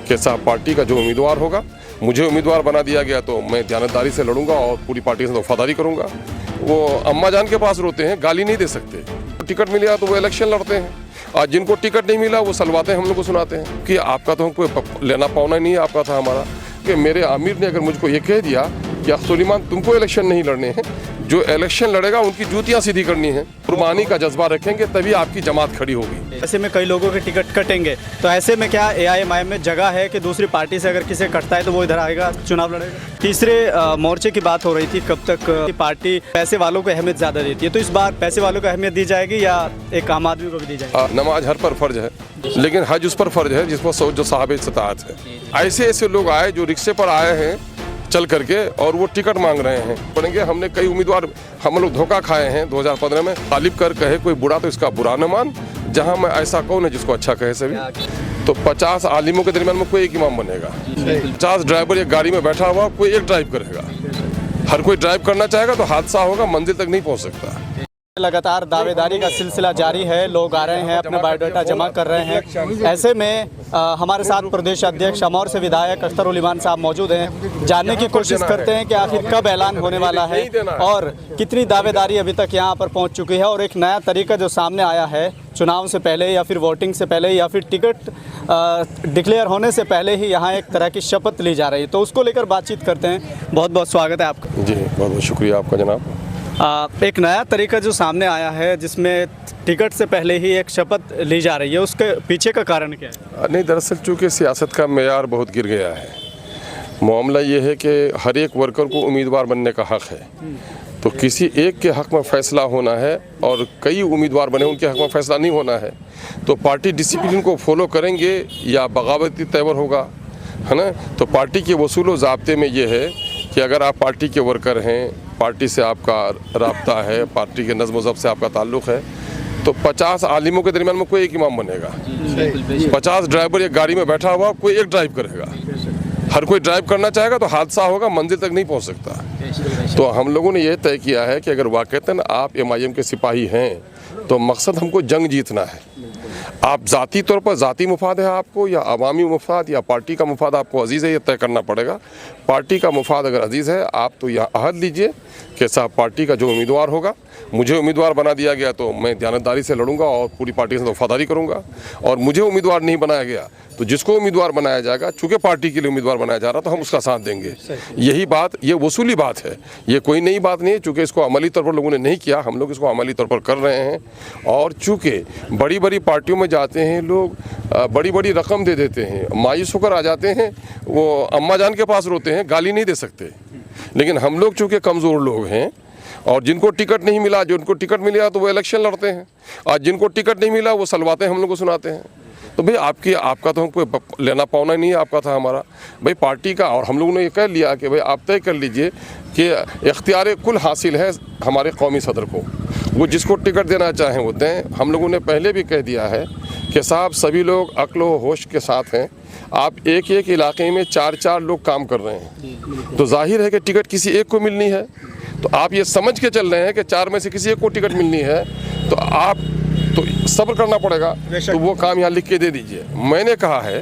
कि साहब पार्टी का जो उम्मीदवार होगा, मुझे उम्मीदवार बना दिया गया तो मैं दयानतदारी से लड़ूंगा और पूरी पार्टी से वफादारी करूंगा। वो अम्मा जान के पास रोते हैं, गाली नहीं दे सकते। टिकट मिल गया तो वो इलेक्शन लड़ते हैं, और जिनको टिकट नहीं मिला वो सलवाते हम लोग को सुनाते हैं कि आपका तो हमको लेना पाना नहीं है, आपका था हमारा। कि मेरे आमिर ने अगर मुझको ये कह दिया कि अख्तुल-ईमान तुमको इलेक्शन नहीं लड़ने हैं, जो इलेक्शन लड़ेगा उनकी जूतियां सीधी करनी है, कुर्बानी का जज्बा रखेंगे तभी आपकी जमात खड़ी होगी। ऐसे में कई लोगों के टिकट कटेंगे, तो ऐसे में क्या AIMIM में जगह है कि दूसरी पार्टी से अगर किसे कटता है तो वो इधर आएगा, चुनाव लड़ेगा? तीसरे मोर्चे की बात हो रही थी, कब तक पार्टी पैसे वालों को अहमियत ज़्यादा देती है, तो इस बार पैसे वालों को अहमियत दी जाएगी या एक आम आदमी को भी दी जाएगी? नमाज हर पर फर्ज है, लेकिन हज उस पर फर्ज है जिस पर जो साहब इस्तात है। ऐसे ऐसे लोग आए जो रिक्शे पर आए हैं चल करके और वो टिकट मांग रहे हैं। पढ़ेंगे हमने कई उम्मीदवार हम लोग धोखा खाए हैं 2015 में। तालिब कर कहे कोई बुरा तो इसका बुरा न मान, जहां मैं ऐसा कौन है जिसको अच्छा कहे सभी। तो 50 आलिमों के दरमियान में कोई एक इमाम बनेगा, 50 ड्राइवर एक गाड़ी में बैठा हुआ कोई एक ड्राइव करेगा। हर कोई ड्राइव करना चाहेगा तो हादसा होगा, मंजिल तक नहीं पहुँच सकता। लगातार दावेदारी का सिलसिला जारी है, लोग आ रहे हैं, अपना बायोडाटा जमा कर रहे हैं। ऐसे में हमारे साथ प्रदेश अध्यक्ष अमौर से विधायक अख्तरुल ईमान साहब मौजूद हैं। जानने की कोशिश करते हैं कि आखिर कब ऐलान होने वाला है और कितनी दावेदारी अभी तक यहाँ पर पहुँच चुकी है, और एक नया तरीका जो सामने आया है चुनाव से पहले या फिर वोटिंग से पहले या फिर टिकट डिक्लेयर होने से पहले ही यहाँ एक तरह की शपथ ली जा रही है, तो उसको लेकर बातचीत करते हैं। बहुत बहुत स्वागत है आपका। जी बहुत बहुत शुक्रिया आपका जनाब। एक नया तरीका जो सामने आया है जिसमें टिकट से पहले ही एक शपथ ली जा रही है, उसके पीछे का कारण क्या है? नहीं, दरअसल चूँकि सियासत का मेयार बहुत गिर गया है। मामला ये है कि हर एक वर्कर को उम्मीदवार बनने का हक़ है, तो किसी एक के हक़ में फ़ैसला होना है और कई उम्मीदवार बने उनके हक़ में फ़ैसला नहीं होना है। तो पार्टी डिसिप्लिन को फॉलो करेंगे या बगावती तेवर होगा, है ना। तो पार्टी के वसूल व ज़ाब्ते में ये है कि अगर आप पार्टी के वर्कर हैं, पार्टी से आपका राब्ता है, पार्टी के नज़्म ज़ब्त से आपका ताल्लुक़ है, तो 50 आलिमों के दरमियान में कोई एक इमाम बनेगा, 50 ड्राइवर एक गाड़ी में बैठा हुआ कोई एक ड्राइव करेगा। हर कोई ड्राइव करना चाहेगा तो हादसा होगा, मंजिल तक नहीं पहुंच सकता। तो हम लोगों ने यह तय किया है कि अगर वाक़तन आप MIM के सिपाही हैं तो मकसद हमको जंग जीतना है। आप ज़ाती तौर पर ज़ाती मुफाद है आपको या अवामी मुफाद या पार्टी का मुफाद आपको अजीज़ है, ये तय करना पड़ेगा। पार्टी का मुफाद अगर अजीज़ है आप तो यहाँ अहद लीजिए कि साहब पार्टी का जो उम्मीदवार होगा, मुझे उम्मीदवार बना दिया गया तो मैं दयानतदारी से लड़ूंगा और पूरी पार्टी से वफादारी करूंगा। और मुझे उम्मीदवार नहीं बनाया गया तो जिसको उम्मीदवार बनाया जाएगा, चूँकि पार्टी के लिए उम्मीदवार बनाया जा रहा तो हम उसका साथ देंगे। यही बात, ये वसूली बात है, ये कोई नई बात नहीं है। चूँकि इसको अमली तौर पर लोगों ने नहीं किया, हम लोग इसको अमली तौर पर कर रहे हैं। और चूँकि बड़ी बड़ी पार्टियों में जाते हैं लोग, बड़ी बड़ी रकम दे देते हैं, मायूस होकर आ जाते हैं, वो अम्मा जान के पास रोते हैं, गाली नहीं दे सकते। लेकिन हम लोग चूँकि कमज़ोर लोग हैं और जिनको टिकट नहीं मिला, जिनको टिकट मिल गया तो वो इलेक्शन लड़ते हैं, और जिनको टिकट नहीं मिला वो सलवाते हम लोग को सुनाते हैं। तो भाई आपका तो हमको लेना पाना नहीं है, आपका था हमारा। भाई पार्टी का, और हम लोगों ने ये कह लिया कि भाई आप तय कर लीजिए कि इख्तियार कुल हासिल है हमारे कौमी सदर को, वो जिसको टिकट देना चाहें वो दें। हम लोगों ने पहले भी कह दिया है कि साहब सभी लोग अक्ल व होश के साथ हैं। आप एक एक इलाके में 4-4 लोग काम कर रहे हैं, तो जाहिर है कि टिकट किसी एक को मिलनी है। तो आप ये समझ के चल रहे हैं कि 4 में से किसी एक को टिकट मिलनी है, तो आप तो सब्र करना पड़ेगा। तो वो काम यहाँ लिख के दे दीजिए। मैंने कहा है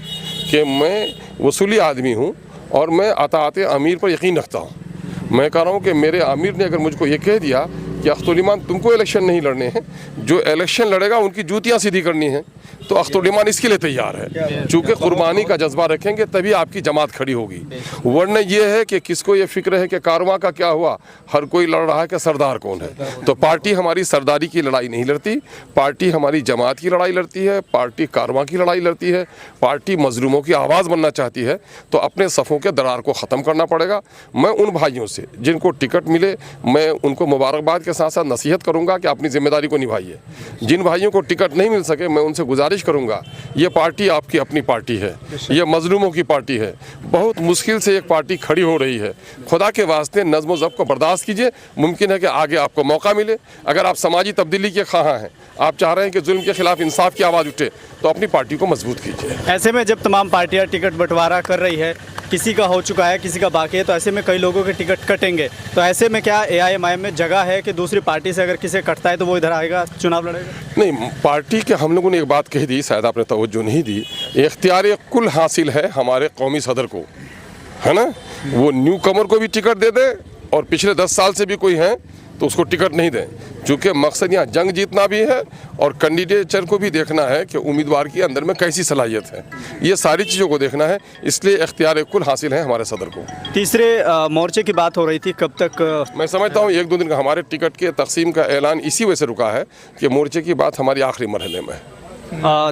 कि मैं वसूली आदमी हूँ और मैं अताअत अमीर पर यकीन रखता हूँ। मैं कह रहा हूँ कि मेरे आमिर ने अगर मुझको ये कह दिया कि अख्तुल-ईमान तुमको इलेक्शन नहीं लड़ने हैं, जो इलेक्शन लड़ेगा उनकी जूतियाँ सीधी करनी है, तो अख्तुल-ईमान इसके लिए तैयार है। चूँकि कुर्बानी का जज्बा रखेंगे तभी आपकी जमात खड़ी होगी। वरना ये है कि किसको ये फिक्र है कि कारवां का क्या हुआ, हर कोई लड़ रहा है कि सरदार कौन है। तो पार्टी हमारी सरदारी की लड़ाई नहीं लड़ती, पार्टी हमारी जमात की लड़ाई लड़ती है, पार्टी कारवां की लड़ाई लड़ती है। पार्टी मजलूमों की आवाज़ बनना चाहती है, तो अपने सफ़ों के दरार को ख़त्म करना पड़ेगा। मैं उन भाइयों से जिनको टिकट मिले, मैं उनको मुबारकबाद के साथ साथ नसीहत करूँगा कि अपनी जिम्मेदारी को निभाइए। जिन भाइयों को टिकट नहीं मिल सके, मैं उनसे गुजारिश करूंगा, ये पार्टी आपकी अपनी पार्टी है, ये मजलूमों की पार्टी है। बहुत मुश्किल से एक पार्टी खड़ी हो रही है। खुदा के वास्ते नज़्म ज़ब्त को बर्दाश्त कीजिए, मुमकिन है कि आगे आपको मौका मिले। अगर आप समाजी तब्दीली के ख़्वाह हैं, आप चाह रहे हैं कि जुल्म के खिलाफ इंसाफ की आवाज़ उठे, तो अपनी पार्टी को मजबूत कीजिए। ऐसे में जब तमाम पार्टियाँ टिकट बंटवारा कर रही है, किसी का हो चुका है, किसी का बाकी है, तो ऐसे में कई लोगों के टिकट कटेंगे। तो ऐसे में क्या AIMIM में जगह है कि दूसरी पार्टी से अगर किसे कटता है तो वो इधर आएगा, चुनाव लड़ेगा? नहीं, पार्टी के हम लोगों ने एक बात कही दी, शायद आपने तवज्जो नहीं दी। इख्तियार कुल हासिल है हमारे कौमी सदर को, है ना। वो न्यू कमर को भी टिकट दे दे और पिछले 10 साल से भी कोई है तो उसको टिकट नहीं दें, क्योंकि मकसद यहाँ जंग जीतना भी है और कैंडिडेचर को भी देखना है कि उम्मीदवार के अंदर में कैसी सलाहियत है। ये सारी चीज़ों को देखना है, इसलिए इख्तियार कुल हासिल है हमारे सदर को। तीसरे मोर्चे की बात हो रही थी, कब तक? मैं समझता हूँ 1-2 दिन का हमारे टिकट के तकसीम का ऐलान इसी वजह से रुका है कि मोर्चे की बात हमारी आखिरी मरहले में है।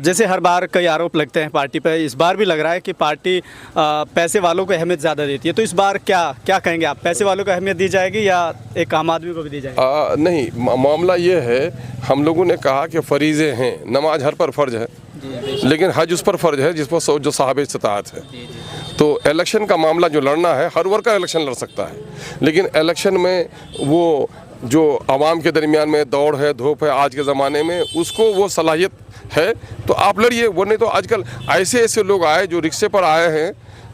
जैसे हर बार कई आरोप लगते हैं पार्टी पर, इस बार भी लग रहा है कि पार्टी पैसे वालों को अहमियत ज़्यादा देती है, तो इस बार क्या कहेंगे आप? पैसे वालों को अहमियत दी जाएगी या एक आम आदमी को भी दी जाएगी? नहीं, मामला ये है, हम लोगों ने कहा कि फरीज़े हैं, नमाज हर पर फ़र्ज है, लेकिन हज उस पर फ़र्ज है जिस पर जो साहब इस्तिताअत है। तो इलेक्शन का मामला जो लड़ना है, हर वर्ग का इलेक्शन लड़ सकता है, लेकिन इलेक्शन में वो जो आवाम के दरमियान में दौड़ है, धूप है आज के ज़माने में, उसको वो सलाहियत है तो आप लड़िए। वो नहीं तो आजकल ऐसे लोग आए जो रिक्शे पर आए हैं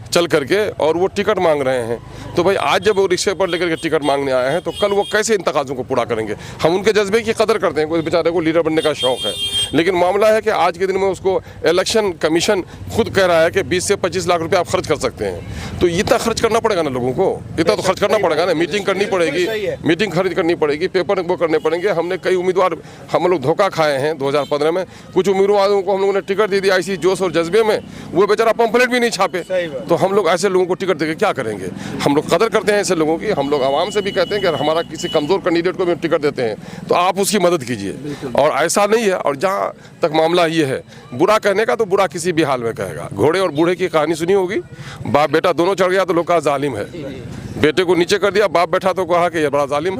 चल करके और वो टिकट मांग रहे हैं, तो भाई आज जब वो रिक्शे पर लेकर के टिकट मांगने आए हैं तो कल वो कैसे इन तकाज़ों को पूरा करेंगे? हम उनके जज्बे की कदर करते हैं, कोई बेचारे को लीडर बनने का शौक़ है, लेकिन मामला है कि आज के दिन में उसको इलेक्शन कमीशन खुद कह रहा है कि 20 से 25 लाख रुपये आप खर्च कर सकते हैं, तो इतना खर्च करना पड़ेगा ना लोगों को, इतना तो खर्च करना पड़ेगा ना। मीटिंग करनी पड़ेगी, मीटिंग खरीद करनी पड़ेगी, पेपर वो करने पड़ेंगे। हमने कई उम्मीदवार हम लोग धोखा खाए हैं 2015 में, कुछ उम्मीदवारों को हम लोगों ने टिकट दे दिया इसी जोश और जज्बे में, वो बेचारा पंफलेट भी नहीं छापे, तो हम लोग ऐसे लोगों को टिकट देके क्या करेंगे? हम लोग कदर करते हैं ऐसे लोगों की। हम लोग आवाम से भी कहते हैं कि अगर हमारा किसी कमज़ोर कैंडिडेट को भी टिकट देते हैं तो आप उसकी मदद कीजिए, और ऐसा नहीं है। और जहाँ तक मामला ये है बुरा कहने का, तो बुरा किसी भी हाल में कहेगा। घोड़े और बूढ़े की कहानी सुनी होगी, बाप बेटा दोनों चढ़ गया तो लोग कहा जालिम है, बेटे को नीचे कर दिया, बाप बैठा तो कहा कि ये बड़ा जालिम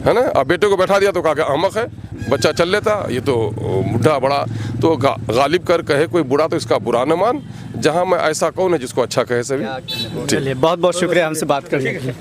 है ना। अब बेटे को बैठा दिया तो कहा कि अहमक है, बच्चा चल लेता, ये तो बुढ़ा बड़ा। तो गालिब कर कहे कोई बुरा तो इसका बुरा न मान, जहाँ मैं ऐसा कौन है जिसको अच्छा कहे सभी। चलिए, बहुत बहुत शुक्रिया हमसे बात करने के लिए।